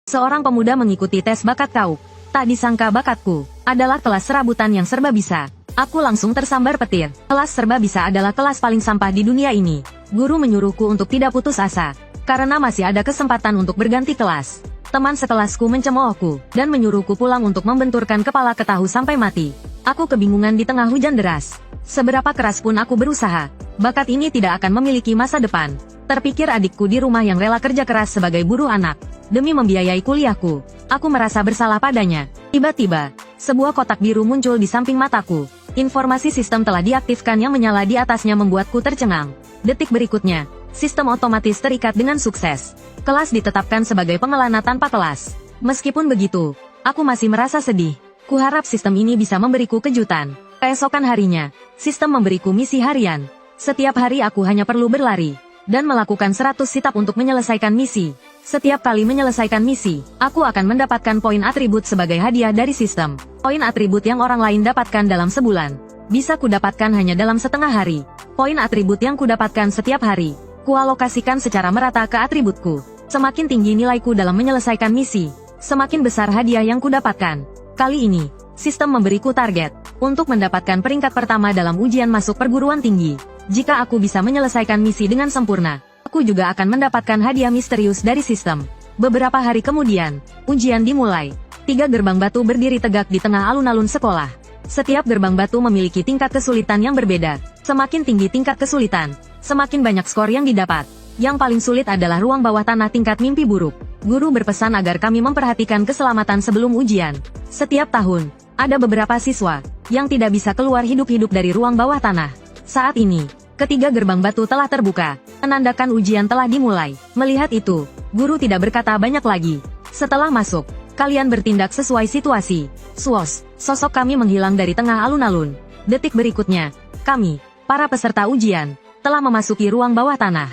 Seorang pemuda mengikuti tes bakat Kaup. Tak disangka bakatku adalah kelas serabutan yang serba bisa. Aku langsung tersambar petir. Kelas serba bisa adalah kelas paling sampah di dunia ini. Guru menyuruhku untuk tidak putus asa, karena masih ada kesempatan untuk berganti kelas. Teman sekelasku mencemoohku, dan menyuruhku pulang untuk membenturkan kepala ke tahu sampai mati. Aku kebingungan di tengah hujan deras. Seberapa keras pun aku berusaha, bakat ini tidak akan memiliki masa depan. Terpikir adikku di rumah yang rela kerja keras sebagai buruh anak, demi membiayai kuliahku. Aku merasa bersalah padanya. Tiba-tiba, sebuah kotak biru muncul di samping mataku. Informasi sistem telah diaktifkan yang menyala di atasnya membuatku tercengang. Detik berikutnya, sistem otomatis terikat dengan sukses. Kelas ditetapkan sebagai pengelana tanpa kelas. Meskipun begitu, aku masih merasa sedih. Kuharap sistem ini bisa memberiku kejutan. Keesokan harinya, sistem memberiku misi harian. Setiap hari aku hanya perlu berlari dan melakukan 100 sit-up untuk menyelesaikan misi. Setiap kali menyelesaikan misi, aku akan mendapatkan poin atribut sebagai hadiah dari sistem. Poin atribut yang orang lain dapatkan dalam sebulan, bisa kudapatkan hanya dalam setengah hari. Poin atribut yang kudapatkan setiap hari, kualokasikan secara merata ke atributku. Semakin tinggi nilaiku dalam menyelesaikan misi, semakin besar hadiah yang kudapatkan. Kali ini, sistem memberiku target untuk mendapatkan peringkat pertama dalam ujian masuk perguruan tinggi. Jika aku bisa menyelesaikan misi dengan sempurna, aku juga akan mendapatkan hadiah misterius dari sistem. Beberapa hari kemudian, ujian dimulai. 3 gerbang batu berdiri tegak di tengah alun-alun sekolah. Setiap gerbang batu memiliki tingkat kesulitan yang berbeda. Semakin tinggi tingkat kesulitan, semakin banyak skor yang didapat. Yang paling sulit adalah ruang bawah tanah tingkat mimpi buruk. Guru berpesan agar kami memperhatikan keselamatan sebelum ujian. Setiap tahun, ada beberapa siswa yang tidak bisa keluar hidup-hidup dari ruang bawah tanah. Saat ini, ketiga gerbang batu telah terbuka, menandakan ujian telah dimulai. Melihat itu, guru tidak berkata banyak lagi. Setelah masuk, kalian bertindak sesuai situasi. Swos, sosok kami menghilang dari tengah alun-alun. Detik berikutnya, kami, para peserta ujian, telah memasuki ruang bawah tanah.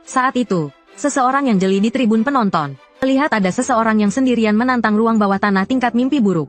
Saat itu, seseorang yang jeli di tribun penonton, melihat ada seseorang yang sendirian menantang ruang bawah tanah tingkat mimpi buruk.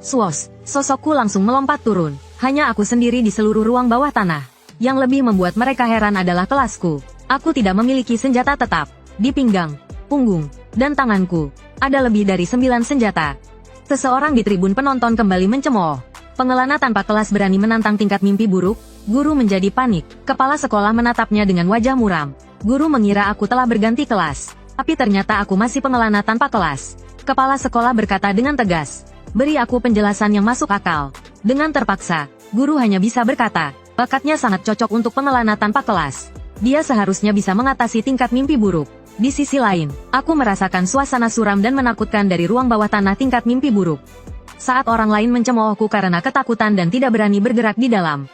Swos, sosokku langsung melompat turun. Hanya aku sendiri di seluruh ruang bawah tanah. Yang lebih membuat mereka heran adalah kelasku. Aku tidak memiliki senjata tetap. Di pinggang, punggung, dan tanganku, ada lebih dari 9 senjata. Seseorang di tribun penonton kembali mencemooh. Pengelana tanpa kelas berani menantang tingkat mimpi buruk. Guru menjadi panik. Kepala sekolah menatapnya dengan wajah muram. Guru mengira aku telah berganti kelas. Tapi ternyata aku masih pengelana tanpa kelas. Kepala sekolah berkata dengan tegas, "Beri aku penjelasan yang masuk akal." Dengan terpaksa, guru hanya bisa berkata, bakatnya sangat cocok untuk pengelana tanpa kelas. Dia seharusnya bisa mengatasi tingkat mimpi buruk. Di sisi lain, aku merasakan suasana suram dan menakutkan dari ruang bawah tanah tingkat mimpi buruk. Saat orang lain mencemoohku karena ketakutan dan tidak berani bergerak di dalam.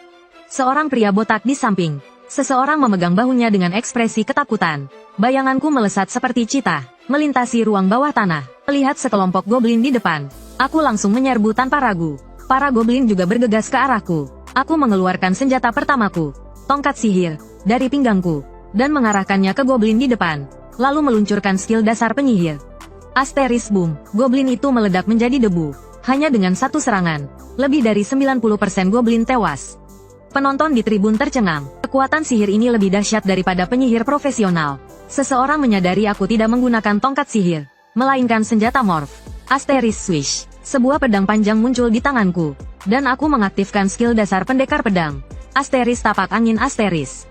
Seorang pria botak di samping. Seseorang memegang bahunya dengan ekspresi ketakutan. Bayanganku melesat seperti cita, melintasi ruang bawah tanah. Melihat sekelompok goblin di depan, aku langsung menyerbu tanpa ragu. Para goblin juga bergegas ke arahku. Aku mengeluarkan senjata pertamaku, tongkat sihir, dari pinggangku, dan mengarahkannya ke goblin di depan, lalu meluncurkan skill dasar penyihir. Asteris Boom, goblin itu meledak menjadi debu. Hanya dengan satu serangan, lebih dari 90% goblin tewas. Penonton di tribun tercengang. Kekuatan sihir ini lebih dahsyat daripada penyihir profesional. Seseorang menyadari aku tidak menggunakan tongkat sihir, melainkan senjata morph. Asteris Swish. Sebuah pedang panjang muncul di tanganku, dan aku mengaktifkan skill dasar pendekar pedang. Asteris tapak angin Asteris.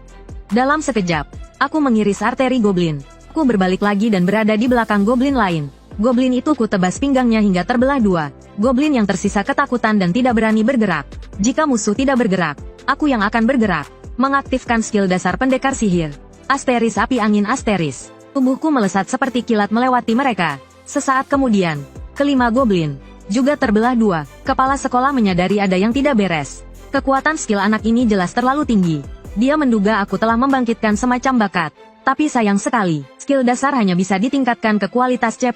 Dalam sekejap, aku mengiris arteri goblin. Aku berbalik lagi dan berada di belakang goblin lain. Goblin itu ku tebas pinggangnya hingga terbelah dua. Goblin yang tersisa ketakutan dan tidak berani bergerak. Jika musuh tidak bergerak, aku yang akan bergerak. Mengaktifkan skill dasar pendekar sihir. Asteris api angin Asteris. Tubuhku melesat seperti kilat melewati mereka. Sesaat kemudian, kelima goblin juga terbelah dua. Kepala sekolah menyadari ada yang tidak beres. Kekuatan skill anak ini jelas terlalu tinggi. Dia menduga aku telah membangkitkan semacam bakat. Tapi sayang sekali, skill dasar hanya bisa ditingkatkan ke kualitas C+.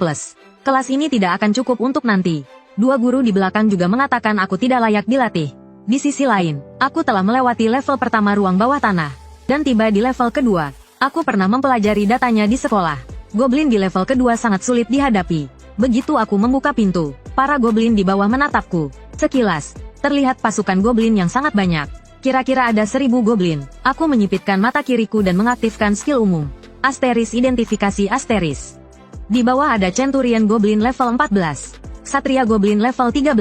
Kelas ini tidak akan cukup untuk nanti. Dua guru di belakang juga mengatakan aku tidak layak dilatih. Di sisi lain, aku telah melewati level pertama ruang bawah tanah. Dan tiba di level kedua. Aku pernah mempelajari datanya di sekolah. Goblin di level kedua sangat sulit dihadapi. Begitu aku membuka pintu, para goblin di bawah menatapku. Sekilas, terlihat pasukan goblin yang sangat banyak. Kira-kira ada 1000 goblin. Aku menyipitkan mata kiriku dan mengaktifkan skill umum. Asteris identifikasi Asteris. Di bawah ada Centurion Goblin level 14. Ksatria Goblin level 13.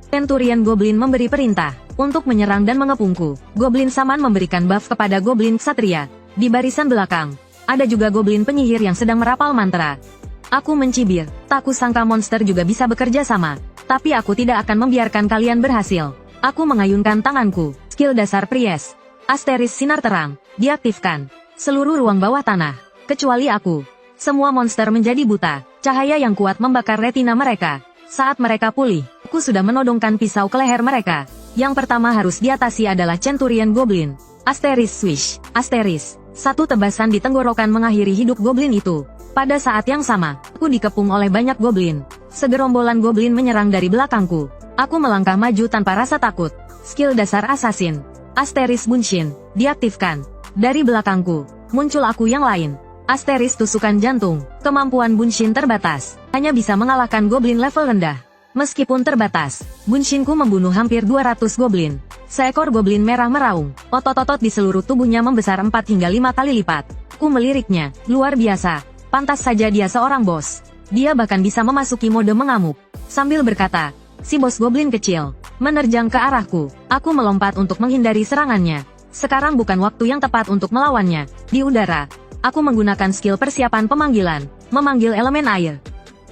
Centurion Goblin memberi perintah untuk menyerang dan mengepungku. Goblin Saman memberikan buff kepada Goblin Ksatria. Di barisan belakang, ada juga Goblin penyihir yang sedang merapal mantra. Aku mencibir, tak kusangka monster juga bisa bekerja sama. Tapi aku tidak akan membiarkan kalian berhasil. Aku mengayunkan tanganku. Skill dasar Priest. Asteris Sinar Terang. Diaktifkan. Seluruh ruang bawah tanah. Kecuali aku. Semua monster menjadi buta. Cahaya yang kuat membakar retina mereka. Saat mereka pulih, aku sudah menodongkan pisau ke leher mereka. Yang pertama harus diatasi adalah Centurion Goblin. Asteris Swish. Asteris. Satu tebasan di tenggorokan mengakhiri hidup Goblin itu. Pada saat yang sama, aku dikepung oleh banyak Goblin. Segerombolan Goblin menyerang dari belakangku. Aku melangkah maju tanpa rasa takut. Skill dasar Assassin. Asteris Bunshin. Diaktifkan. Dari belakangku, muncul aku yang lain. Asteris tusukan jantung. Kemampuan Bunshin terbatas. Hanya bisa mengalahkan Goblin level rendah. Meskipun terbatas, Bunshinku membunuh hampir 200 Goblin. Seekor Goblin merah meraung. Otot-otot di seluruh tubuhnya membesar 4 hingga 5 kali lipat. Ku meliriknya. Luar biasa. Pantas saja dia seorang bos. Dia bahkan bisa memasuki mode mengamuk. Sambil berkata, si bos Goblin kecil menerjang ke arahku. Aku melompat untuk menghindari serangannya. Sekarang bukan waktu yang tepat untuk melawannya. Di udara, aku menggunakan skill persiapan pemanggilan, memanggil elemen air.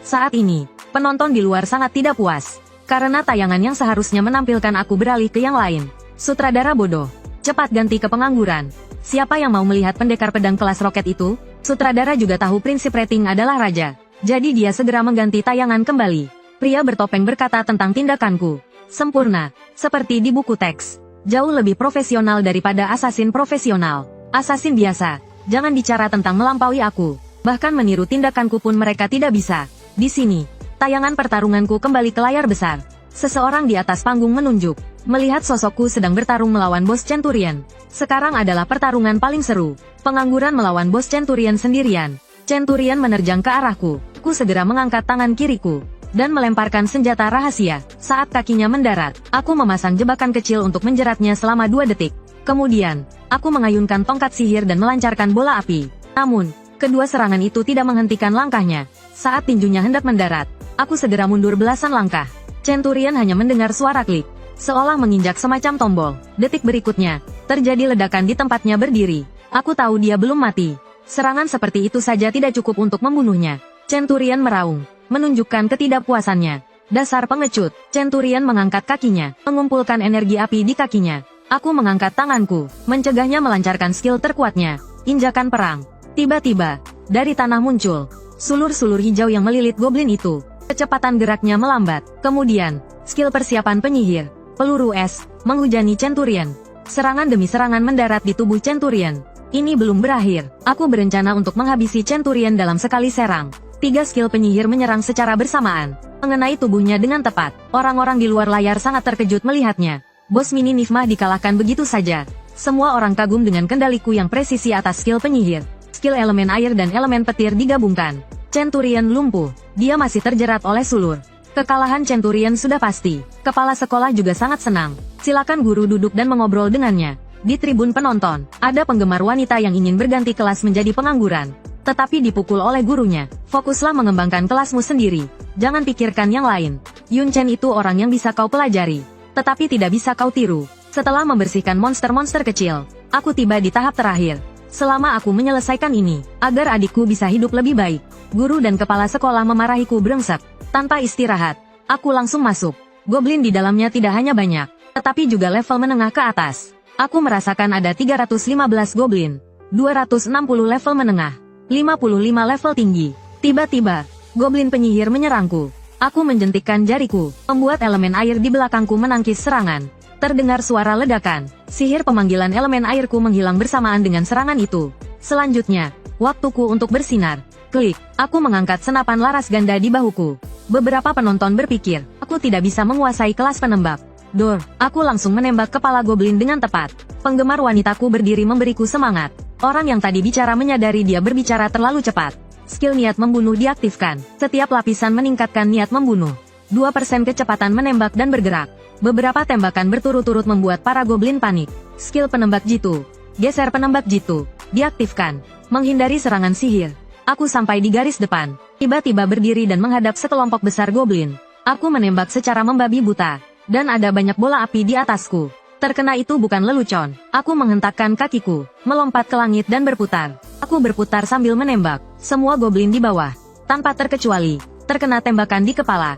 Saat ini, penonton di luar sangat tidak puas. Karena tayangan yang seharusnya menampilkan aku beralih ke yang lain. Sutradara bodoh. Cepat ganti ke pengangguran. Siapa yang mau melihat pendekar pedang kelas roket itu? Sutradara juga tahu prinsip rating adalah raja. Jadi dia segera mengganti tayangan kembali. Pria bertopeng berkata tentang tindakanku. Sempurna. Seperti di buku teks. Jauh lebih profesional daripada assassin profesional. Assassin biasa. Jangan bicara tentang melampaui aku. Bahkan meniru tindakanku pun mereka tidak bisa. Di sini, tayangan pertarunganku kembali ke layar besar. Seseorang di atas panggung menunjuk. Melihat sosokku sedang bertarung melawan bos Centurion. Sekarang adalah pertarungan paling seru. Pengangguran melawan bos Centurion sendirian. Centurion menerjang ke arahku. Ku segera mengangkat tangan kiriku. Dan melemparkan senjata rahasia. Saat kakinya mendarat, aku memasang jebakan kecil untuk menjeratnya selama 2 detik. Kemudian, aku mengayunkan tongkat sihir dan melancarkan bola api. Namun, kedua serangan itu tidak menghentikan langkahnya. Saat tinjunya hendak mendarat, aku segera mundur belasan langkah. Centurion hanya mendengar suara klik, seolah menginjak semacam tombol. Detik berikutnya, terjadi ledakan di tempatnya berdiri. Aku tahu dia belum mati. Serangan seperti itu saja tidak cukup untuk membunuhnya. Centurion meraung, menunjukkan ketidakpuasannya. Dasar pengecut. Centurion mengangkat kakinya, mengumpulkan energi api di kakinya. Aku mengangkat tanganku, mencegahnya melancarkan skill terkuatnya. Injakan perang. Tiba-tiba, dari tanah muncul sulur-sulur hijau yang melilit Goblin itu. Kecepatan geraknya melambat. Kemudian, skill persiapan penyihir, peluru es, menghujani Centurion. Serangan demi serangan mendarat di tubuh Centurion. Ini belum berakhir. Aku berencana untuk menghabisi Centurion dalam sekali serang. 3 skill penyihir menyerang secara bersamaan, mengenai tubuhnya dengan tepat. Orang-orang di luar layar sangat terkejut melihatnya. Bos mini Nifma dikalahkan begitu saja. Semua orang kagum dengan kendaliku yang presisi atas skill penyihir. Skill elemen air dan elemen petir digabungkan. Centurion lumpuh. Dia masih terjerat oleh sulur. Kekalahan Centurion sudah pasti. Kepala sekolah juga sangat senang. Silakan guru duduk dan mengobrol dengannya. Di tribun penonton, ada penggemar wanita yang ingin berganti kelas menjadi pengangguran. Tetapi dipukul oleh gurunya. Fokuslah mengembangkan kelasmu sendiri. Jangan pikirkan yang lain. Yun Chen itu orang yang bisa kau pelajari. Tetapi tidak bisa kau tiru. Setelah membersihkan monster-monster kecil, aku tiba di tahap terakhir. Selama aku menyelesaikan ini, agar adikku bisa hidup lebih baik, guru dan kepala sekolah memarahiku brengsek. Tanpa istirahat, aku langsung masuk. Goblin di dalamnya tidak hanya banyak, tetapi juga level menengah ke atas. Aku merasakan ada 315 goblin, 260 level menengah, 55 level tinggi. Tiba-tiba, goblin penyihir menyerangku. Aku menjentikkan jariku, membuat elemen air di belakangku menangkis serangan. Terdengar suara ledakan. Sihir pemanggilan elemen airku menghilang bersamaan dengan serangan itu. Selanjutnya, waktuku untuk bersinar. Klik, aku mengangkat senapan laras ganda di bahuku. Beberapa penonton berpikir, aku tidak bisa menguasai kelas penembak. Dor, aku langsung menembak kepala goblin dengan tepat. Penggemar wanitaku berdiri memberiku semangat. Orang yang tadi bicara menyadari dia berbicara terlalu cepat. Skill niat membunuh diaktifkan. Setiap lapisan meningkatkan niat membunuh. 2% kecepatan menembak dan bergerak. Beberapa tembakan berturut-turut membuat para goblin panik. Skill penembak jitu. Geser penembak jitu. Diaktifkan. Menghindari serangan sihir. Aku sampai di garis depan. Tiba-tiba berdiri dan menghadap sekelompok besar goblin. Aku menembak secara membabi buta. Dan ada banyak bola api di atasku. Terkena itu bukan lelucon. Aku menghentakkan kakiku, melompat ke langit dan berputar. Aku berputar sambil menembak. Semua goblin di bawah, tanpa terkecuali, terkena tembakan di kepala.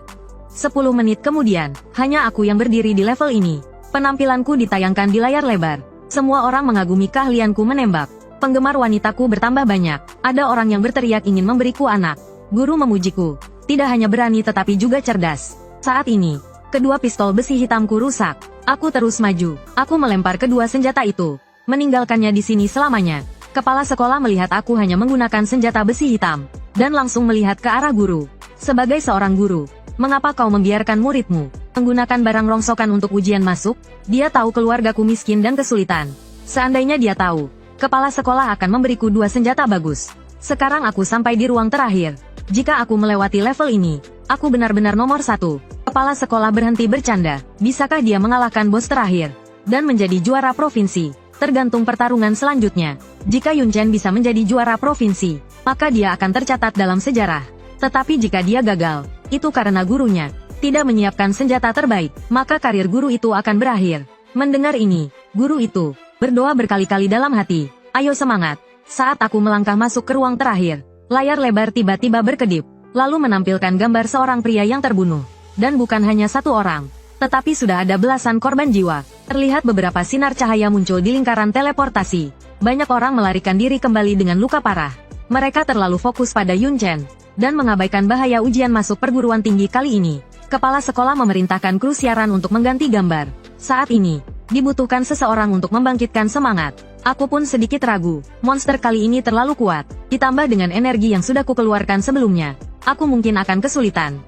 10 menit kemudian, hanya aku yang berdiri di level ini. Penampilanku ditayangkan di layar lebar. Semua orang mengagumi keahlianku menembak. Penggemar wanitaku bertambah banyak. Ada orang yang berteriak ingin memberiku anak. Guru memujiku. Tidak hanya berani tetapi juga cerdas. Saat ini, kedua pistol besi hitamku rusak. Aku terus maju. Aku melempar kedua senjata itu, meninggalkannya di sini selamanya. Kepala sekolah melihat aku hanya menggunakan senjata besi hitam, dan langsung melihat ke arah guru. Sebagai seorang guru, mengapa kau membiarkan muridmu menggunakan barang rongsokan untuk ujian masuk? Dia tahu keluargaku miskin dan kesulitan. Seandainya dia tahu, kepala sekolah akan memberiku 2 senjata bagus. Sekarang aku sampai di ruang terakhir. Jika aku melewati level ini, aku benar-benar nomor 1. Kepala sekolah berhenti bercanda. Bisakah dia mengalahkan bos terakhir dan menjadi juara provinsi? Tergantung pertarungan selanjutnya. Jika Yun Chen bisa menjadi juara provinsi, maka dia akan tercatat dalam sejarah. Tetapi jika dia gagal, itu karena gurunya tidak menyiapkan senjata terbaik, maka karir guru itu akan berakhir. Mendengar ini, guru itu berdoa berkali-kali dalam hati. Ayo semangat. Saat aku melangkah masuk ke ruang terakhir, layar lebar tiba-tiba berkedip, lalu menampilkan gambar seorang pria yang terbunuh. Dan bukan hanya satu orang, tetapi sudah ada belasan korban jiwa. Terlihat beberapa sinar cahaya muncul di lingkaran teleportasi. Banyak orang melarikan diri kembali dengan luka parah. Mereka terlalu fokus pada Yun Chen, dan mengabaikan bahaya ujian masuk perguruan tinggi kali ini. Kepala sekolah memerintahkan kru siaran untuk mengganti gambar. Saat ini, dibutuhkan seseorang untuk membangkitkan semangat. Aku pun sedikit ragu. Monster kali ini terlalu kuat. Ditambah dengan energi yang sudah kukeluarkan sebelumnya, aku mungkin akan kesulitan.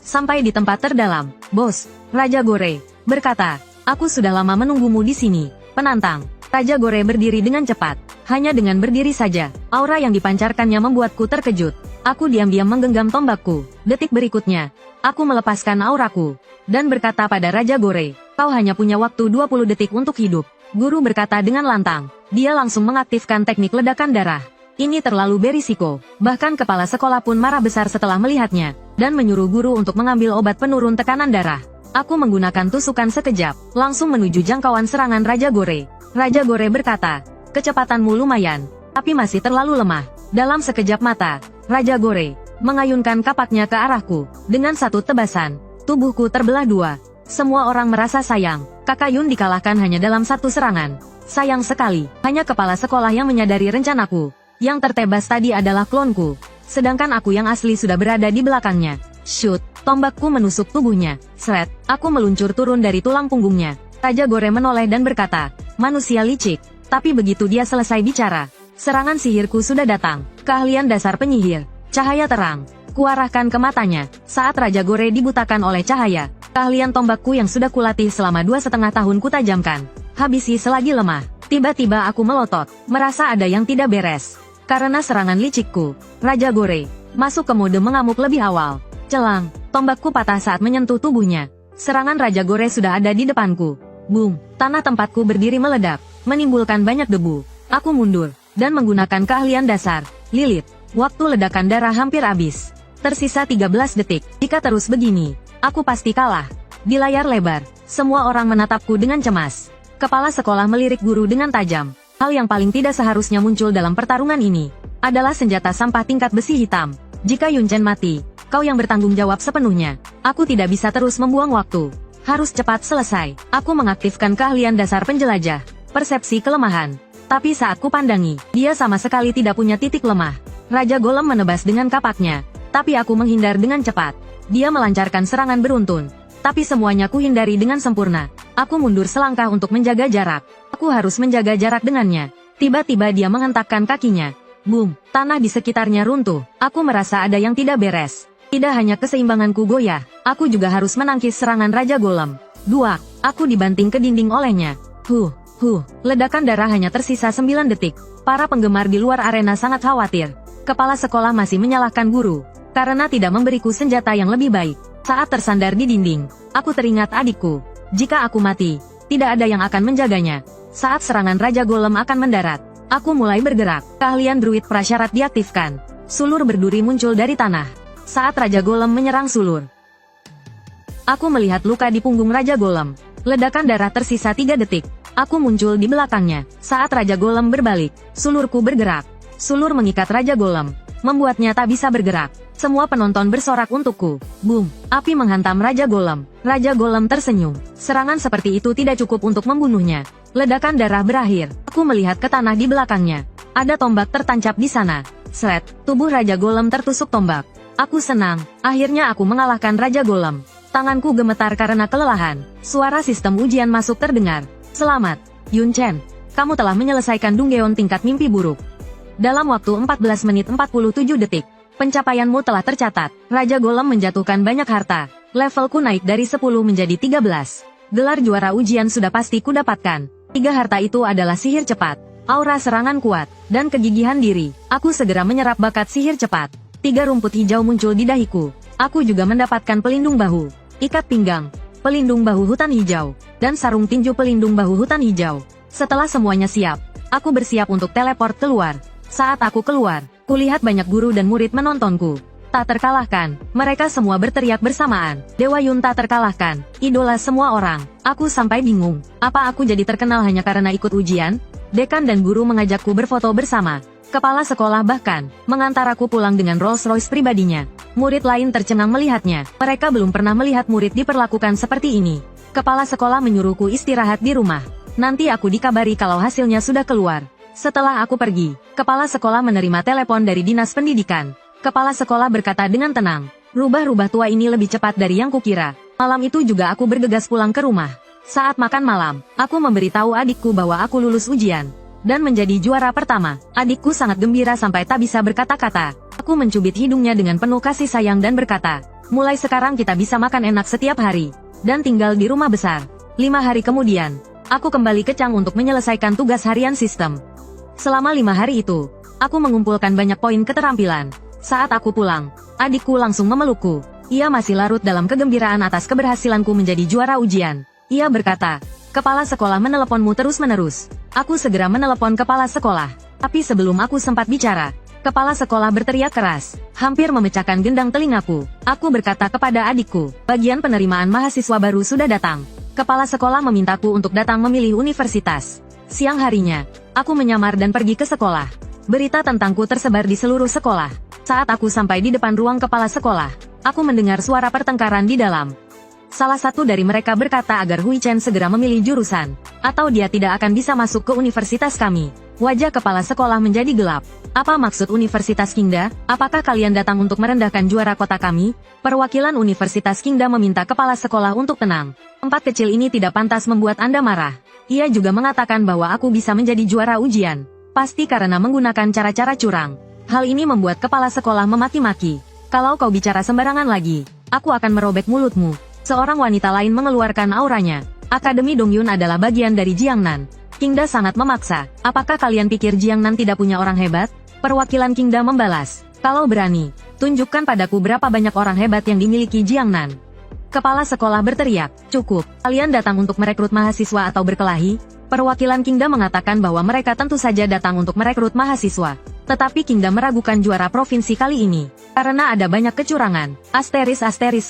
Sampai di tempat terdalam, bos, Raja Gore berkata, aku sudah lama menunggumu di sini, penantang. Raja Gore berdiri dengan cepat. Hanya dengan berdiri saja, aura yang dipancarkannya membuatku terkejut. Aku diam-diam menggenggam tombakku. Detik berikutnya, aku melepaskan auraku dan berkata pada Raja Gore, kau hanya punya waktu 20 detik untuk hidup. Guru berkata dengan lantang. Dia langsung mengaktifkan teknik ledakan darah. Ini terlalu berisiko. Bahkan kepala sekolah pun marah besar setelah melihatnya, dan menyuruh guru untuk mengambil obat penurun tekanan darah. Aku menggunakan tusukan sekejap, langsung menuju jangkauan serangan Raja Gore. Raja Gore berkata, kecepatanmu lumayan, tapi masih terlalu lemah. Dalam sekejap mata, Raja Gore mengayunkan kapaknya ke arahku. Dengan satu tebasan, tubuhku terbelah 2. Semua orang merasa sayang. Kakak Yun dikalahkan hanya dalam satu serangan. Sayang sekali, hanya kepala sekolah yang menyadari rencanaku. Yang tertebas tadi adalah klonku, sedangkan aku yang asli sudah berada di belakangnya. Shoot, tombakku menusuk tubuhnya. Sret, aku meluncur turun dari tulang punggungnya. Raja Gore menoleh dan berkata, manusia licik. Tapi begitu dia selesai bicara, serangan sihirku sudah datang. Keahlian dasar penyihir, cahaya terang. Kuarahkan ke matanya. Saat Raja Gore dibutakan oleh cahaya, keahlian tombakku yang sudah kulatih selama 2,5 tahun kutajamkan. Habisi selagi lemah. Tiba-tiba aku melotot, merasa ada yang tidak beres. Karena serangan licikku, Raja Gore masuk ke mode mengamuk lebih awal. Celang, tombakku patah saat menyentuh tubuhnya. Serangan Raja Gore sudah ada di depanku. Boom, tanah tempatku berdiri meledak, menimbulkan banyak debu. Aku mundur, dan menggunakan keahlian dasar, Lilith. Waktu ledakan darah hampir habis. Tersisa 13 detik. Jika terus begini, aku pasti kalah. Di layar lebar, semua orang menatapku dengan cemas. Kepala sekolah melirik guru dengan tajam. Hal yang paling tidak seharusnya muncul dalam pertarungan ini adalah senjata sampah tingkat besi hitam. Jika Yun Chen mati, kau yang bertanggung jawab sepenuhnya. Aku tidak bisa terus membuang waktu. Harus cepat selesai. Aku mengaktifkan keahlian dasar penjelajah, persepsi kelemahan. Tapi saat ku pandangi, dia sama sekali tidak punya titik lemah. Raja Golem menebas dengan kapaknya, tapi aku menghindar dengan cepat. Dia melancarkan serangan beruntun, tapi semuanya ku hindari dengan sempurna. Aku mundur selangkah untuk menjaga jarak. Aku harus menjaga jarak dengannya. Tiba-tiba dia menghentakkan kakinya. Boom, tanah di sekitarnya runtuh. Aku merasa ada yang tidak beres. Tidak hanya keseimbanganku goyah, aku juga harus menangkis serangan Raja Golem. 2. Aku dibanting ke dinding olehnya. Ledakan darah hanya tersisa 9 detik. Para penggemar di luar arena sangat khawatir. Kepala sekolah masih menyalahkan guru karena tidak memberiku senjata yang lebih baik. Saat tersandar di dinding, aku teringat adikku. Jika aku mati, tidak ada yang akan menjaganya. Saat serangan Raja Golem akan mendarat, aku mulai bergerak. Keahlian druid prasyarat diaktifkan. sulur berduri muncul dari tanah. Saat Raja Golem menyerang sulur, aku melihat luka di punggung Raja Golem. Ledakan darah tersisa 3 detik. Aku muncul di belakangnya. Saat Raja Golem berbalik, sulurku bergerak. Sulur mengikat Raja Golem, membuatnya tak bisa bergerak. Semua penonton bersorak untukku. Boom! Api menghantam Raja Golem. Raja Golem tersenyum. Serangan seperti itu tidak cukup untuk membunuhnya. Ledakan darah berakhir. Aku melihat ke tanah di belakangnya. Ada tombak tertancap di sana. Sret! Tubuh Raja Golem tertusuk tombak. Aku senang. Akhirnya aku mengalahkan Raja Golem. Tanganku gemetar karena kelelahan. Suara sistem ujian masuk terdengar. Selamat, Yun Chen. Kamu telah menyelesaikan Dunggeon tingkat mimpi buruk. Dalam waktu 14 menit 47 detik, pencapaianmu telah tercatat. Raja Golem menjatuhkan banyak harta. Levelku naik dari 10 menjadi 13. Gelar juara ujian sudah pasti kudapatkan. 3 harta itu adalah sihir cepat, aura serangan kuat, dan kegigihan diri. Aku segera menyerap bakat sihir cepat. 3 rumput hijau muncul di dahiku. Aku juga mendapatkan pelindung bahu, ikat pinggang, pelindung bahu hutan hijau, dan sarung tinju pelindung bahu hutan hijau. Setelah semuanya siap, aku bersiap untuk teleport keluar. Saat aku keluar, kulihat banyak guru dan murid menontonku. Tak terkalahkan, mereka semua berteriak bersamaan. Dewa Yun tak terkalahkan, idola semua orang. Aku sampai bingung, apa aku jadi terkenal hanya karena ikut ujian? Dekan dan guru mengajakku berfoto bersama. Kepala sekolah bahkan mengantar aku pulang dengan Rolls Royce pribadinya. Murid lain tercengang melihatnya. Mereka belum pernah melihat murid diperlakukan seperti ini. Kepala sekolah menyuruhku istirahat di rumah. Nanti aku dikabari kalau hasilnya sudah keluar. Setelah aku pergi, kepala sekolah menerima telepon dari dinas pendidikan. Kepala sekolah berkata dengan tenang, rubah-rubah tua ini lebih cepat dari yang kukira. Malam itu juga aku bergegas pulang ke rumah. Saat makan malam, aku memberitahu adikku bahwa aku lulus ujian dan menjadi juara pertama. Adikku sangat gembira sampai tak bisa berkata-kata. Aku mencubit hidungnya dengan penuh kasih sayang dan berkata, mulai sekarang kita bisa makan enak setiap hari, dan tinggal di rumah besar. 5 hari kemudian, aku kembali ke Chang untuk menyelesaikan tugas harian sistem. Selama 5 hari itu, aku mengumpulkan banyak poin keterampilan. Saat aku pulang, adikku langsung memelukku. Ia masih larut dalam kegembiraan atas keberhasilanku menjadi juara ujian. Ia berkata, kepala sekolah meneleponmu terus-menerus. Aku segera menelepon kepala sekolah. Tapi sebelum aku sempat bicara, kepala sekolah berteriak keras, hampir memecahkan gendang telingaku. Aku berkata kepada adikku, bagian penerimaan mahasiswa baru sudah datang. Kepala sekolah memintaku untuk datang memilih universitas. Siang harinya, aku menyamar dan pergi ke sekolah. Berita tentangku tersebar di seluruh sekolah. Saat aku sampai di depan ruang kepala sekolah, aku mendengar suara pertengkaran di dalam. Salah satu dari mereka berkata agar Hui Chen segera memilih jurusan, atau dia tidak akan bisa masuk ke universitas kami. Wajah kepala sekolah menjadi gelap. Apa maksud Universitas Qingda? Apakah kalian datang untuk merendahkan juara kota kami? Perwakilan Universitas Qingda meminta kepala sekolah untuk tenang. Tempat kecil ini tidak pantas membuat Anda marah. Ia juga mengatakan bahwa aku bisa menjadi juara ujian. Pasti karena menggunakan cara-cara curang. Hal ini membuat kepala sekolah memaki-maki. Kalau kau bicara sembarangan lagi, aku akan merobek mulutmu. Seorang wanita lain mengeluarkan auranya. Akademi Dongyun adalah bagian dari Jiangnan. Qingda sangat memaksa. Apakah kalian pikir Jiangnan tidak punya orang hebat? Perwakilan Qingda membalas. Kalau berani, tunjukkan padaku berapa banyak orang hebat yang dimiliki Jiangnan. Kepala sekolah berteriak, cukup. Kalian datang untuk merekrut mahasiswa atau berkelahi? Perwakilan Qingda mengatakan bahwa mereka tentu saja datang untuk merekrut mahasiswa. Tetapi Qingda meragukan juara provinsi kali ini. Karena ada banyak kecurangan. Asteris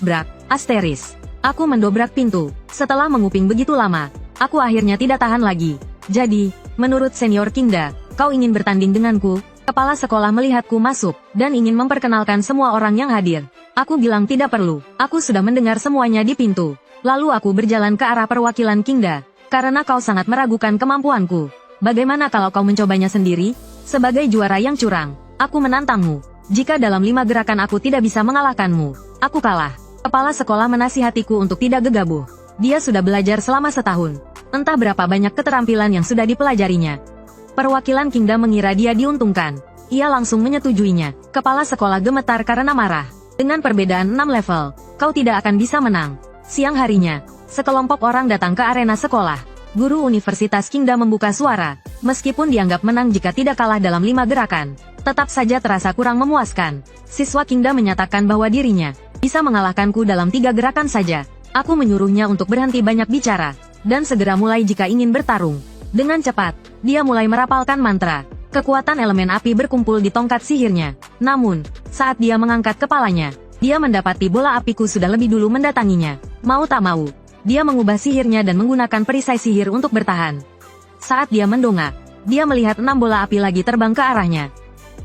brak. Asteris. Aku mendobrak pintu. Setelah menguping begitu lama, aku akhirnya tidak tahan lagi. Jadi, menurut senior Qingda, kau ingin bertanding denganku? Kepala sekolah melihatku masuk, dan ingin memperkenalkan semua orang yang hadir. Aku bilang tidak perlu. Aku sudah mendengar semuanya di pintu. Lalu aku berjalan ke arah perwakilan Qingda. Karena kau sangat meragukan kemampuanku. Bagaimana kalau kau mencobanya sendiri? Sebagai juara yang curang, aku menantangmu. Jika dalam 5 gerakan aku tidak bisa mengalahkanmu, aku kalah. Kepala sekolah menasihatiku untuk tidak gegabah. Dia sudah belajar selama setahun. Entah berapa banyak keterampilan yang sudah dipelajarinya. Perwakilan Qingda mengira dia diuntungkan. Ia langsung menyetujuinya. Kepala sekolah gemetar karena marah. Dengan perbedaan 6 level, kau tidak akan bisa menang. Siang harinya, sekelompok orang datang ke arena sekolah. Guru Universitas Qingda membuka suara. Meskipun dianggap menang jika tidak kalah dalam 5 gerakan, tetap saja terasa kurang memuaskan. Siswa Qingda menyatakan bahwa dirinya bisa mengalahkanku dalam 3 gerakan saja. Aku menyuruhnya untuk berhenti banyak bicara, dan segera mulai jika ingin bertarung. Dengan cepat, dia mulai merapalkan mantra. Kekuatan elemen api berkumpul di tongkat sihirnya. Namun, saat dia mengangkat kepalanya, dia mendapati bola apiku sudah lebih dulu mendatanginya. Mau tak mau, dia mengubah sihirnya dan menggunakan perisai sihir untuk bertahan. Saat dia mendongak, dia melihat 6 bola api lagi terbang ke arahnya.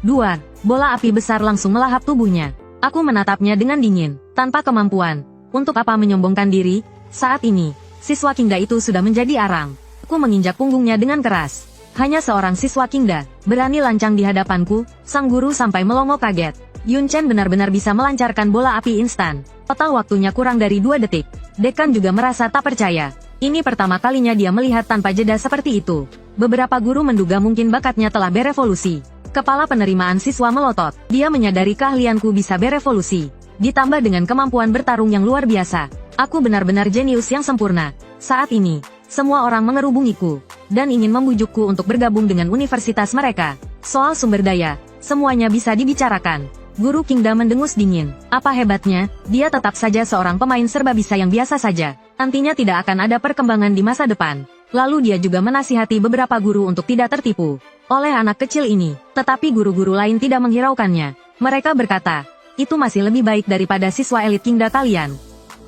Duar, bola api besar langsung melahap tubuhnya. Aku menatapnya dengan dingin, tanpa kemampuan. Untuk apa menyombongkan diri? Saat ini, siswa Kingda itu sudah menjadi arang. Aku menginjak punggungnya dengan keras. Hanya seorang siswa Kingda berani lancang di hadapanku. Sang guru sampai melongo kaget. Yun Chen benar-benar bisa melancarkan bola api instan. Total waktunya kurang dari 2 detik. Dekan juga merasa tak percaya. Ini pertama kalinya dia melihat tanpa jeda seperti itu. Beberapa guru menduga mungkin bakatnya telah berevolusi. Kepala penerimaan siswa melotot. Dia menyadari keahlianku bisa berevolusi. Ditambah dengan kemampuan bertarung yang luar biasa. Aku benar-benar jenius yang sempurna. Saat ini, semua orang mengerubungiku. Dan ingin membujukku untuk bergabung dengan universitas mereka. Soal sumber daya, semuanya bisa dibicarakan. Guru Kingda mendengus dingin. Apa hebatnya, dia tetap saja seorang pemain serba bisa yang biasa saja. Nantinya tidak akan ada perkembangan di masa depan. Lalu dia juga menasihati beberapa guru untuk tidak tertipu oleh anak kecil ini. Tetapi guru-guru lain tidak menghiraukannya. Mereka berkata, itu masih lebih baik daripada siswa elit Kingda kalian.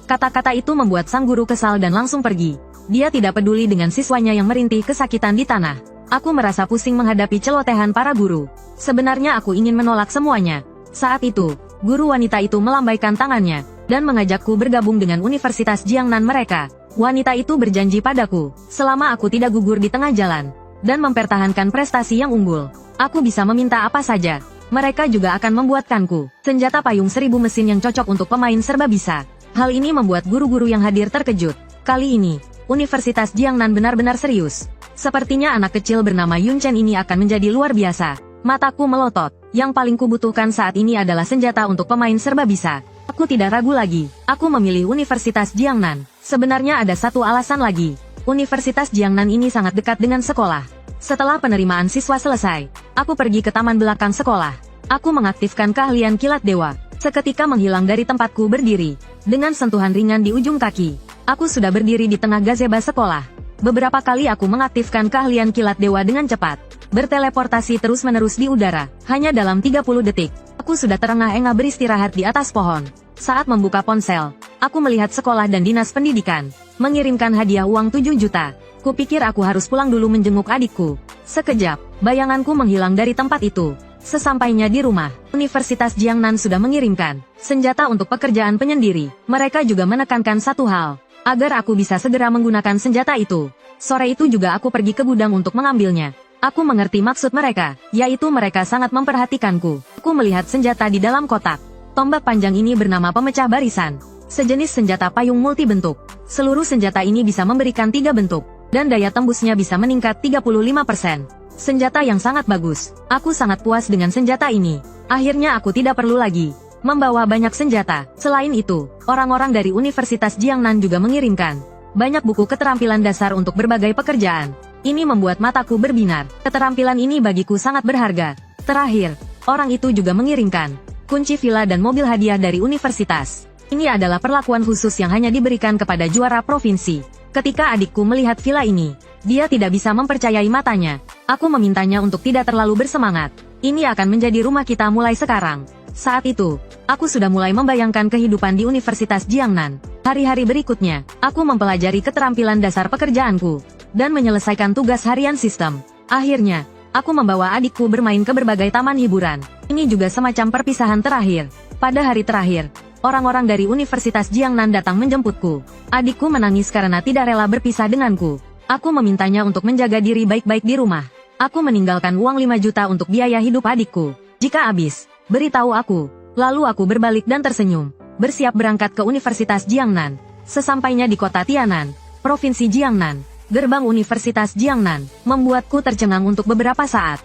Kata-kata itu membuat sang guru kesal dan langsung pergi. Dia tidak peduli dengan siswanya yang merintih kesakitan di tanah. Aku merasa pusing menghadapi celotehan para guru. Sebenarnya aku ingin menolak semuanya. Saat itu, guru wanita itu melambaikan tangannya dan mengajakku bergabung dengan Universitas Jiangnan mereka. Wanita itu berjanji padaku, selama aku tidak gugur di tengah jalan dan mempertahankan prestasi yang unggul, aku bisa meminta apa saja. Mereka juga akan membuatkanku senjata payung 1000 mesin yang cocok untuk pemain serba bisa. Hal ini membuat guru-guru yang hadir terkejut. Kali ini, Universitas Jiangnan benar-benar serius. Sepertinya anak kecil bernama Yun Chen ini akan menjadi luar biasa. Mataku melotot. Yang paling kubutuhkan saat ini adalah senjata untuk pemain serba bisa. Aku tidak ragu lagi. Aku memilih Universitas Jiangnan. Sebenarnya ada satu alasan lagi. Universitas Jiangnan ini sangat dekat dengan sekolah. Setelah penerimaan siswa selesai, aku pergi ke taman belakang sekolah. Aku mengaktifkan keahlian kilat dewa. Seketika menghilang dari tempatku berdiri. Dengan sentuhan ringan di ujung kaki, aku sudah berdiri di tengah gazebo sekolah. Beberapa kali aku mengaktifkan keahlian kilat dewa dengan cepat. Berteleportasi terus-menerus di udara. Hanya dalam 30 detik, aku sudah terengah-engah beristirahat di atas pohon. Saat membuka ponsel, aku melihat sekolah dan dinas pendidikan mengirimkan hadiah uang 7 juta. Kupikir aku harus pulang dulu menjenguk adikku. Sekejap, bayanganku menghilang dari tempat itu. Sesampainya di rumah, Universitas Jiangnan sudah mengirimkan senjata untuk pekerjaan penyendiri. Mereka juga menekankan satu hal, agar aku bisa segera menggunakan senjata itu. Sore itu juga aku pergi ke gudang untuk mengambilnya. Aku mengerti maksud mereka, yaitu mereka sangat memperhatikanku. Aku melihat senjata di dalam kotak. Tombak panjang ini bernama pemecah barisan. Sejenis senjata payung multibentuk. Seluruh senjata ini bisa memberikan 3 bentuk, dan daya tembusnya bisa meningkat 35%. Senjata yang sangat bagus. Aku sangat puas dengan senjata ini. Akhirnya aku tidak perlu lagi membawa banyak senjata. Selain itu, orang-orang dari Universitas Jiangnan juga mengirimkan banyak buku keterampilan dasar untuk berbagai pekerjaan. Ini membuat mataku berbinar. Keterampilan ini bagiku sangat berharga. Terakhir, orang itu juga mengirimkan kunci villa dan mobil hadiah dari universitas. Ini adalah perlakuan khusus yang hanya diberikan kepada juara provinsi. Ketika adikku melihat villa ini, dia tidak bisa mempercayai matanya. Aku memintanya untuk tidak terlalu bersemangat. Ini akan menjadi rumah kita mulai sekarang. Saat itu, aku sudah mulai membayangkan kehidupan di Universitas Jiangnan. Hari-hari berikutnya, aku mempelajari keterampilan dasar pekerjaanku dan menyelesaikan tugas harian sistem. Akhirnya, aku membawa adikku bermain ke berbagai taman hiburan. Ini juga semacam perpisahan terakhir. Pada hari terakhir, orang-orang dari Universitas Jiangnan datang menjemputku. Adikku menangis karena tidak rela berpisah denganku. Aku memintanya untuk menjaga diri baik-baik di rumah. Aku meninggalkan uang 5 juta untuk biaya hidup adikku. Jika habis, beritahu aku. Lalu aku berbalik dan tersenyum, bersiap berangkat ke Universitas Jiangnan. Sesampainya di kota Tianan, Provinsi Jiangnan, gerbang Universitas Jiangnan membuatku tercengang untuk beberapa saat.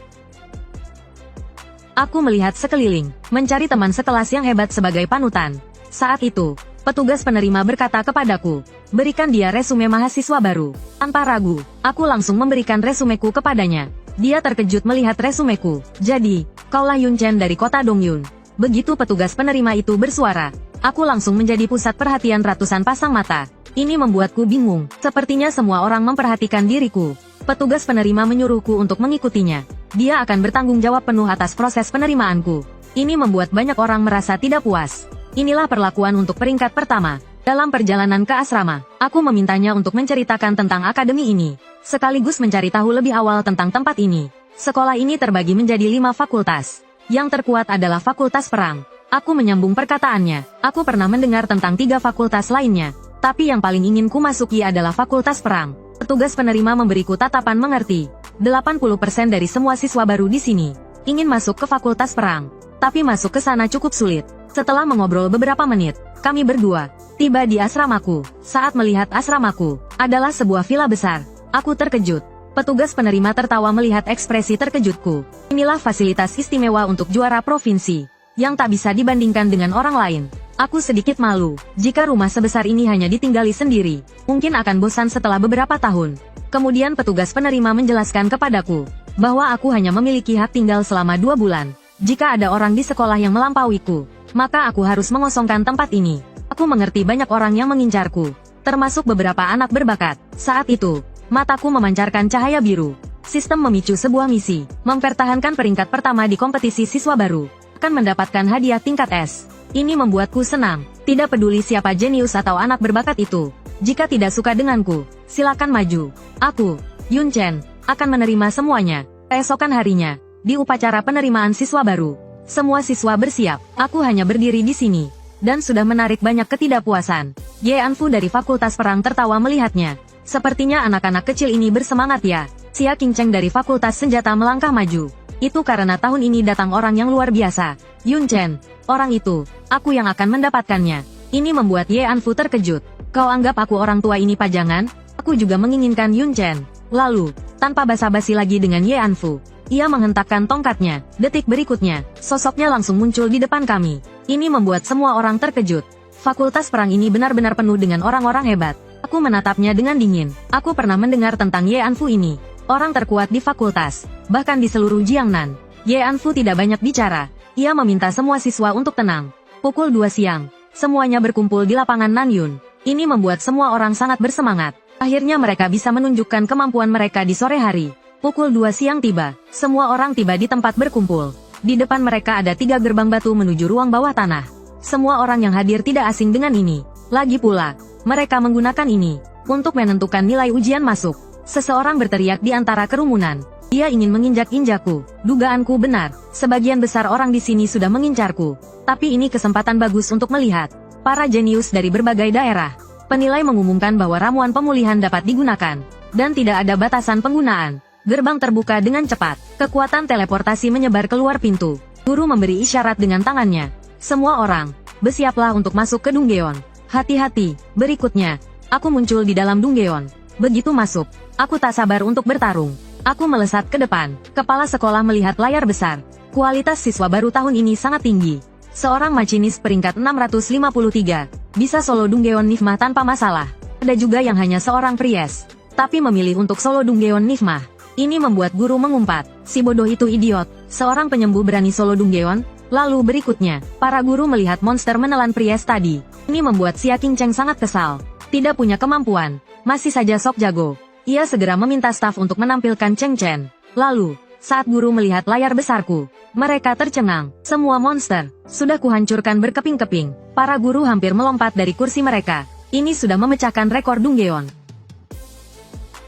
Aku melihat sekeliling, mencari teman sekelas yang hebat sebagai panutan. Saat itu, petugas penerima berkata kepadaku, berikan dia resume mahasiswa baru. Tanpa ragu, aku langsung memberikan resumeku kepadanya. Dia terkejut melihat resumeku. Jadi, kaulah Yun Chen dari kota Dongyun. Begitu petugas penerima itu bersuara, aku langsung menjadi pusat perhatian ratusan pasang mata. Ini membuatku bingung. Sepertinya semua orang memperhatikan diriku. Petugas penerima menyuruhku untuk mengikutinya. Dia akan bertanggung jawab penuh atas proses penerimaanku. Ini membuat banyak orang merasa tidak puas. Inilah perlakuan untuk peringkat pertama. Dalam perjalanan ke asrama, aku memintanya untuk menceritakan tentang akademi ini, sekaligus mencari tahu lebih awal tentang tempat ini. Sekolah ini terbagi menjadi 5 fakultas. Yang terkuat adalah Fakultas Perang. Aku menyambung perkataannya. Aku pernah mendengar tentang 3 fakultas lainnya, tapi yang paling ingin ku masuki adalah Fakultas Perang. Petugas penerima memberiku tatapan mengerti. 80% dari semua siswa baru di sini ingin masuk ke Fakultas Perang, tapi masuk ke sana cukup sulit. Setelah mengobrol beberapa menit, kami berdua tiba di asramaku. Saat melihat asramaku adalah sebuah villa besar, aku terkejut. Petugas penerima tertawa melihat ekspresi terkejutku. Inilah fasilitas istimewa untuk juara provinsi, yang tak bisa dibandingkan dengan orang lain. Aku sedikit malu, jika rumah sebesar ini hanya ditinggali sendiri, mungkin akan bosan setelah beberapa tahun. Kemudian petugas penerima menjelaskan kepadaku, bahwa aku hanya memiliki hak tinggal selama 2 bulan. Jika ada orang di sekolah yang melampauiku, maka aku harus mengosongkan tempat ini. Aku mengerti banyak orang yang mengincarku, termasuk beberapa anak berbakat. Saat itu, mataku memancarkan cahaya biru. Sistem memicu sebuah misi, mempertahankan peringkat pertama di kompetisi siswa baru, akan mendapatkan hadiah tingkat S. Ini membuatku senang, tidak peduli siapa jenius atau anak berbakat itu. Jika tidak suka denganku, silakan maju. Aku, Yun Chen, akan menerima semuanya. Keesokan harinya, di upacara penerimaan siswa baru, semua siswa bersiap. Aku hanya berdiri di sini, dan sudah menarik banyak ketidakpuasan. Ye Anfu dari Fakultas Perang tertawa melihatnya. Sepertinya anak-anak kecil ini bersemangat ya. Xia Qingcheng dari Fakultas Senjata melangkah maju. Itu karena tahun ini datang orang yang luar biasa. Yun Chen, orang itu, aku yang akan mendapatkannya. Ini membuat Ye Anfu terkejut. Kau anggap aku orang tua ini pajangan? Aku juga menginginkan Yun Chen. Lalu, tanpa basa-basi lagi dengan Ye Anfu, ia menghentakkan tongkatnya. Detik berikutnya, sosoknya langsung muncul di depan kami. Ini membuat semua orang terkejut. Fakultas Perang ini benar-benar penuh dengan orang-orang hebat. Aku menatapnya dengan dingin. Aku pernah mendengar tentang Ye Anfu ini. Orang terkuat di fakultas, bahkan di seluruh Jiangnan. Ye Anfu tidak banyak bicara. Ia meminta semua siswa untuk tenang. Pukul 2 siang, semuanya berkumpul di lapangan Nanyun. Ini membuat semua orang sangat bersemangat. Akhirnya mereka bisa menunjukkan kemampuan mereka di sore hari. Pukul 2 siang tiba, semua orang tiba di tempat berkumpul. Di depan mereka ada 3 gerbang batu menuju ruang bawah tanah. Semua orang yang hadir tidak asing dengan ini. Lagi pula, mereka menggunakan ini untuk menentukan nilai ujian masuk. Seseorang berteriak di antara kerumunan. Dia ingin menginjak-injakku. Dugaanku benar, sebagian besar orang di sini sudah mengincarku. Tapi ini kesempatan bagus untuk melihat para jenius dari berbagai daerah. Penilai mengumumkan bahwa ramuan pemulihan dapat digunakan, dan tidak ada batasan penggunaan. Gerbang terbuka dengan cepat. Kekuatan teleportasi menyebar keluar pintu. Guru memberi isyarat dengan tangannya. Semua orang, bersiaplah untuk masuk ke Dunggeon. Hati-hati, berikutnya, aku muncul di dalam Dunggeon. Begitu masuk, aku tak sabar untuk bertarung. Aku melesat ke depan. Kepala sekolah melihat layar besar. Kualitas siswa baru tahun ini sangat tinggi. Seorang macinis peringkat 653, bisa solo Dunggeon Nifmah tanpa masalah. Ada juga yang hanya seorang Pries, tapi memilih untuk solo Dunggeon Nifmah. Ini membuat guru mengumpat, si bodoh itu idiot, seorang penyembuh berani solo Dunggeon. Lalu berikutnya, para guru melihat monster menelan Pries tadi. Ini membuat Xia Qingcheng sangat kesal. Tidak punya kemampuan, masih saja sok jago. Ia segera meminta staf untuk menampilkan Cheng Chen. Lalu, saat guru melihat layar besarku, mereka tercengang. Semua monster sudah kuhancurkan berkeping-keping. Para guru hampir melompat dari kursi mereka. Ini sudah memecahkan rekor Dunggeon.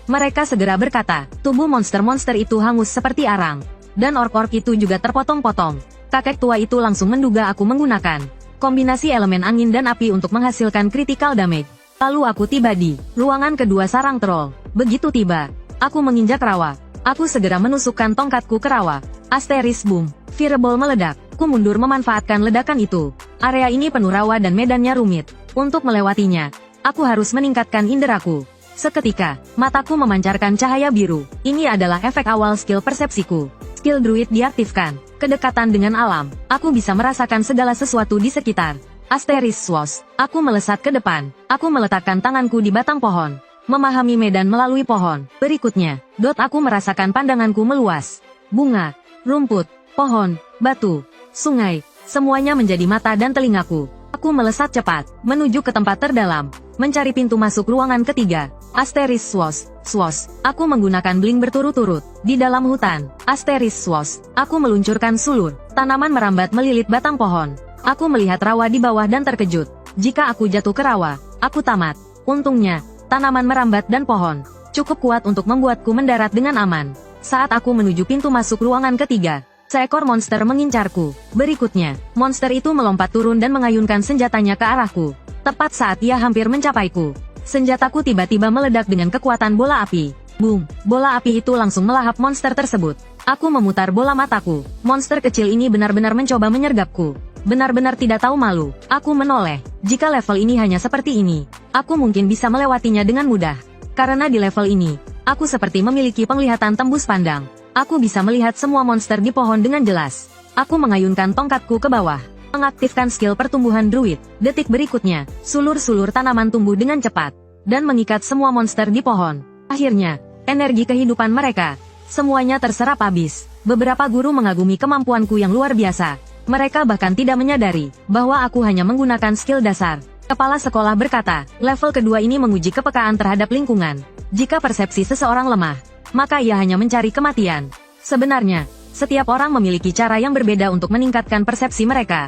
Mereka segera berkata, tubuh monster-monster itu hangus seperti arang. Dan ork-ork itu juga terpotong-potong. Kakek tua itu langsung menduga aku menggunakan kombinasi elemen angin dan api untuk menghasilkan critical damage. Lalu aku tiba di ruangan kedua sarang troll. Begitu tiba, aku menginjak rawa. Aku segera menusukkan tongkatku ke rawa. Asteris boom. Fireball meledak. Ku mundur memanfaatkan ledakan itu. Area ini penuh rawa dan medannya rumit. Untuk melewatinya, aku harus meningkatkan inderaku. Seketika, mataku memancarkan cahaya biru. Ini adalah efek awal skill persepsiku. Skill druid diaktifkan. Kedekatan dengan alam. Aku bisa merasakan segala sesuatu di sekitar. Asteris Swash. Aku melesat ke depan. Aku meletakkan tanganku di batang pohon. Memahami medan melalui pohon. Berikutnya, aku merasakan pandanganku meluas. Bunga, rumput, pohon, batu, sungai, semuanya menjadi mata dan telingaku. Aku melesat cepat, menuju ke tempat terdalam, mencari pintu masuk ruangan ketiga. Asteris swos, swos. Aku menggunakan blink berturut-turut. Di dalam hutan. Asteris swos. Aku meluncurkan sulur. Tanaman merambat melilit batang pohon. Aku melihat rawa di bawah dan terkejut. Jika aku jatuh ke rawa, aku tamat. Untungnya, tanaman merambat dan pohon cukup kuat untuk membuatku mendarat dengan aman. Saat aku menuju pintu masuk ruangan ketiga, seekor monster mengincarku. Berikutnya, monster itu melompat turun dan mengayunkan senjatanya ke arahku. Tepat saat ia hampir mencapaiku, senjataku tiba-tiba meledak dengan kekuatan bola api. Boom! Bola api itu langsung melahap monster tersebut. Aku memutar bola mataku. Monster kecil ini benar-benar mencoba menyergapku. Benar-benar tidak tahu malu. Aku menoleh. Jika level ini hanya seperti ini, aku mungkin bisa melewatinya dengan mudah. Karena di level ini, aku seperti memiliki penglihatan tembus pandang. Aku bisa melihat semua monster di pohon dengan jelas. Aku mengayunkan tongkatku ke bawah. Mengaktifkan skill pertumbuhan druid. Detik berikutnya, sulur-sulur tanaman tumbuh dengan cepat. Dan mengikat semua monster di pohon. Akhirnya, energi kehidupan mereka semuanya terserap habis. Beberapa guru mengagumi kemampuanku yang luar biasa. Mereka bahkan tidak menyadari bahwa aku hanya menggunakan skill dasar. Kepala sekolah berkata, level kedua ini menguji kepekaan terhadap lingkungan. Jika persepsi seseorang lemah, maka ia hanya mencari kematian. Sebenarnya, setiap orang memiliki cara yang berbeda untuk meningkatkan persepsi mereka.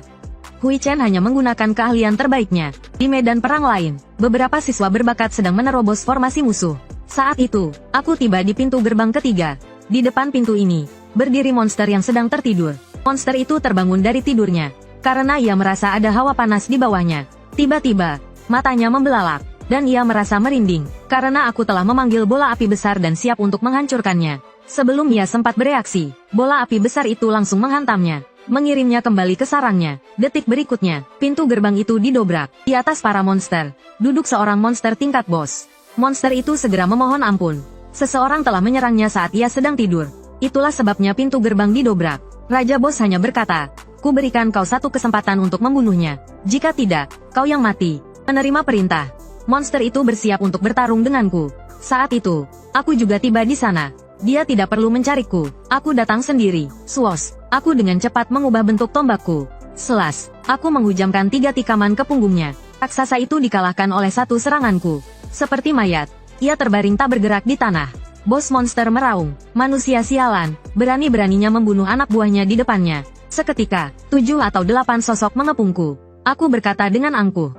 Hui Chen hanya menggunakan keahlian terbaiknya. Di medan perang lain, beberapa siswa berbakat sedang menerobos formasi musuh. Saat itu, aku tiba di pintu gerbang ketiga. Di depan pintu ini, berdiri monster yang sedang tertidur. Monster itu terbangun dari tidurnya, karena ia merasa ada hawa panas di bawahnya. Tiba-tiba, matanya membelalak, dan ia merasa merinding, karena aku telah memanggil bola api besar dan siap untuk menghancurkannya. Sebelum ia sempat bereaksi, bola api besar itu langsung menghantamnya, mengirimnya kembali ke sarangnya. Detik berikutnya, pintu gerbang itu didobrak. Di atas para monster, duduk seorang monster tingkat bos. Monster itu segera memohon ampun. Seseorang telah menyerangnya saat ia sedang tidur. Itulah sebabnya pintu gerbang didobrak. Raja bos hanya berkata, "Ku berikan kau satu kesempatan untuk membunuhnya. Jika tidak, kau yang mati." Menerima perintah, monster itu bersiap untuk bertarung denganku. Saat itu, aku juga tiba di sana. Dia tidak perlu mencariku. Aku datang sendiri. Swos, aku dengan cepat mengubah bentuk tombakku. Selas, aku menghujamkan 3 tikaman ke punggungnya. Raksasa itu dikalahkan oleh satu seranganku. Seperti mayat, ia terbaring tak bergerak di tanah. Bos monster meraung, "Manusia sialan, berani-beraninya membunuh anak buahnya di depannya." Seketika, 7 atau 8 sosok mengepungku. Aku berkata dengan angkuh,